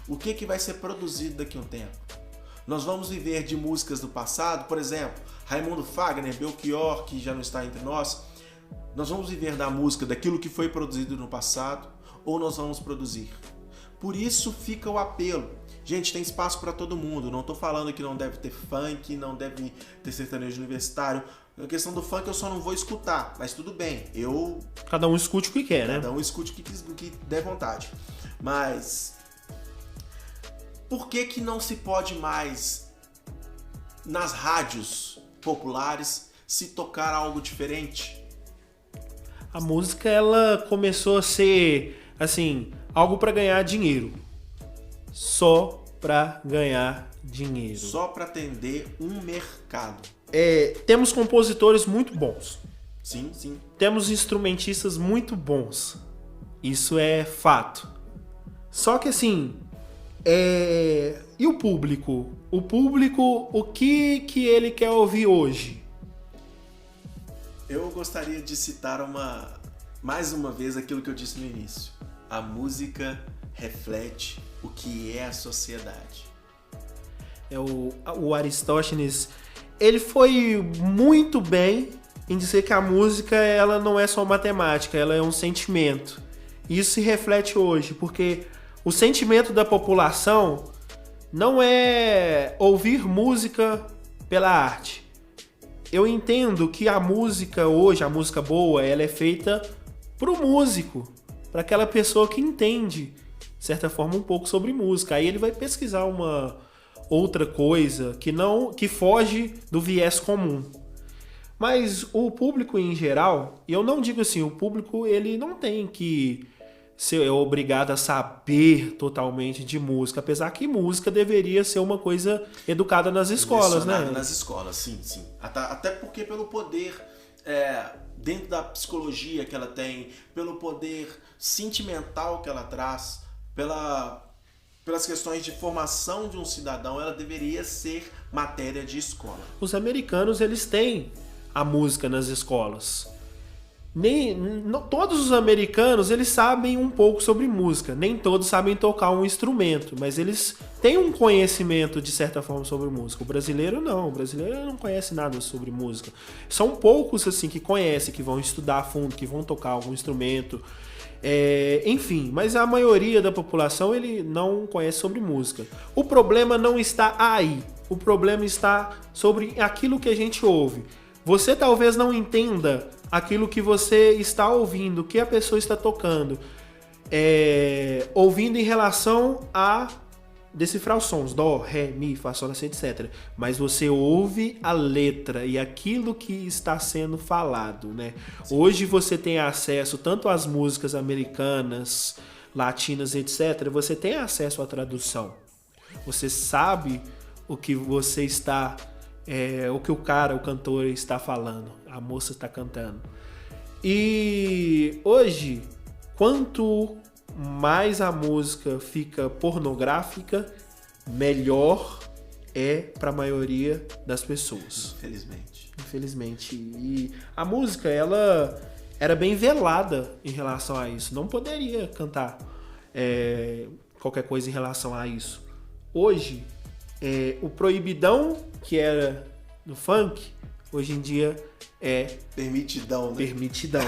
O que vai ser produzido daqui a um tempo? Nós vamos viver de músicas do passado, por exemplo, Raimundo Fagner, Belchior, que já não está entre nós. Nós vamos viver da música, daquilo que foi produzido no passado, ou nós vamos produzir? Por isso fica o apelo. Gente, tem espaço para todo mundo. Não estou falando que não deve ter funk, não deve ter sertanejo universitário. A questão do funk eu só não vou escutar, mas tudo bem. Cada um escute o que quer, né? Cada um escute o que der vontade. Mas por que não se pode mais, nas rádios populares, se tocar algo diferente? A música, ela começou a ser, assim, algo para ganhar dinheiro. Só para ganhar dinheiro. Só para atender um mercado. Temos compositores muito bons. Sim, sim. Temos instrumentistas muito bons. Isso é fato. Só que assim, e o público? O público, o que ele quer ouvir hoje? Eu gostaria de citar mais uma vez aquilo que eu disse no início. A música reflete o que é a sociedade. O Aristóteles, ele foi muito bem em dizer que a música, ela não é só matemática, ela é um sentimento. Isso se reflete hoje, porque o sentimento da população não é ouvir música pela arte. Eu entendo que a música hoje, a música boa, ela é feita pro músico, para aquela pessoa que entende, de certa forma, um pouco sobre música. Aí ele vai pesquisar uma outra coisa que foge do viés comum. Mas o público em geral, e eu não digo assim, o público ele não tem que ser obrigado a saber totalmente de música, apesar que música deveria ser uma coisa educada nas escolas, né? Nas escolas, sim. Até porque pelo poder dentro da psicologia que ela tem, pelo poder sentimental que ela traz, pelas questões de formação de um cidadão, ela deveria ser matéria de escola. Os americanos, eles têm a música nas escolas. Todos os americanos, eles sabem um pouco sobre música. Nem todos sabem tocar um instrumento, mas eles têm um conhecimento, de certa forma, sobre música. O brasileiro não. O brasileiro não conhece nada sobre música. São poucos, assim, que conhecem, que vão estudar a fundo, que vão tocar algum instrumento. Enfim, mas a maioria da população, ele não conhece sobre música. O problema não está aí. O problema está sobre aquilo que a gente ouve. Você talvez não entenda aquilo que você está ouvindo, o que a pessoa está tocando, ouvindo em relação a decifrar os sons, dó, ré, mi, fá, sol, lá, si, etc. Mas você ouve a letra e aquilo que está sendo falado, né? Hoje você tem acesso tanto às músicas americanas, latinas, etc. Você tem acesso à tradução. Você sabe o que você está... o que o cantor está falando, a moça está cantando. E hoje, quanto mais a música fica pornográfica, melhor é para a maioria das pessoas. Infelizmente. E a música, ela era bem velada em relação a isso. Não poderia cantar qualquer coisa em relação a isso. Hoje, o proibidão que era no funk, hoje em dia é permitidão, né? Permitidão.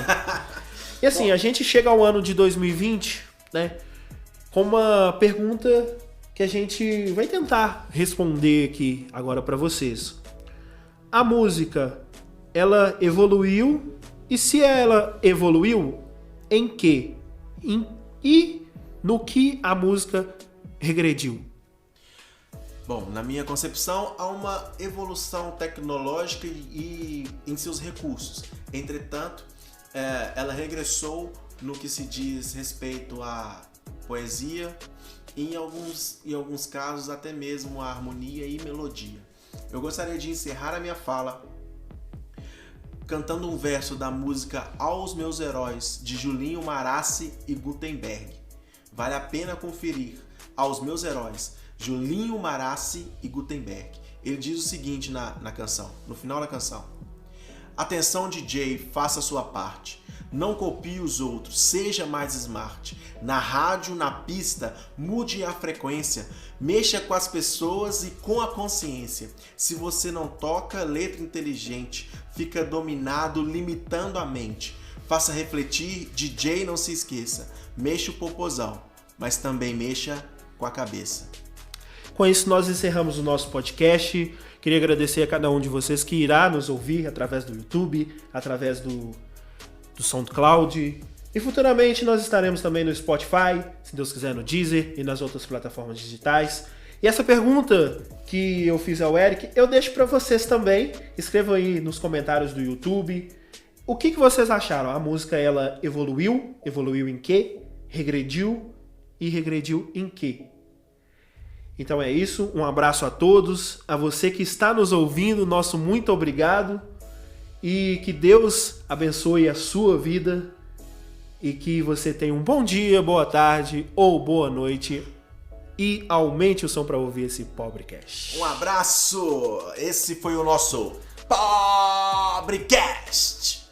E assim, a gente chega ao ano de 2020, né, com uma pergunta que a gente vai tentar responder aqui agora para vocês. A música, ela evoluiu? E se ela evoluiu, em quê? E no que a música regrediu? Bom, na minha concepção, há uma evolução tecnológica e em seus recursos. Entretanto, ela regressou no que se diz respeito à poesia e em alguns casos até mesmo a harmonia e melodia. Eu gostaria de encerrar a minha fala cantando um verso da música Aos Meus Heróis, de Julinho Marassi e Gutenberg. Vale a pena conferir. Aos Meus Heróis, Julinho Marassi e Gutenberg. Ele diz o seguinte na canção, no final da canção: atenção DJ, faça a sua parte. Não copie os outros, seja mais smart. Na rádio, na pista, mude a frequência. Mexa com as pessoas e com a consciência. Se você não toca letra inteligente, fica dominado, limitando a mente. Faça refletir, DJ, não se esqueça. Mexa o popozão, mas também mexa com a cabeça. Com isso, nós encerramos o nosso podcast. Queria agradecer a cada um de vocês que irá nos ouvir através do YouTube, através do SoundCloud. E futuramente nós estaremos também no Spotify, se Deus quiser no Deezer e nas outras plataformas digitais. E essa pergunta que eu fiz ao Eric, eu deixo para vocês também. Escrevam aí nos comentários do YouTube. O que vocês acharam? A música, ela evoluiu? Evoluiu em quê? Regrediu? E regrediu em quê? Então é isso, um abraço a todos, a você que está nos ouvindo, nosso muito obrigado, e que Deus abençoe a sua vida e que você tenha um bom dia, boa tarde ou boa noite e aumente o som para ouvir esse Pobrecast. Um abraço, esse foi o nosso Pobrecast.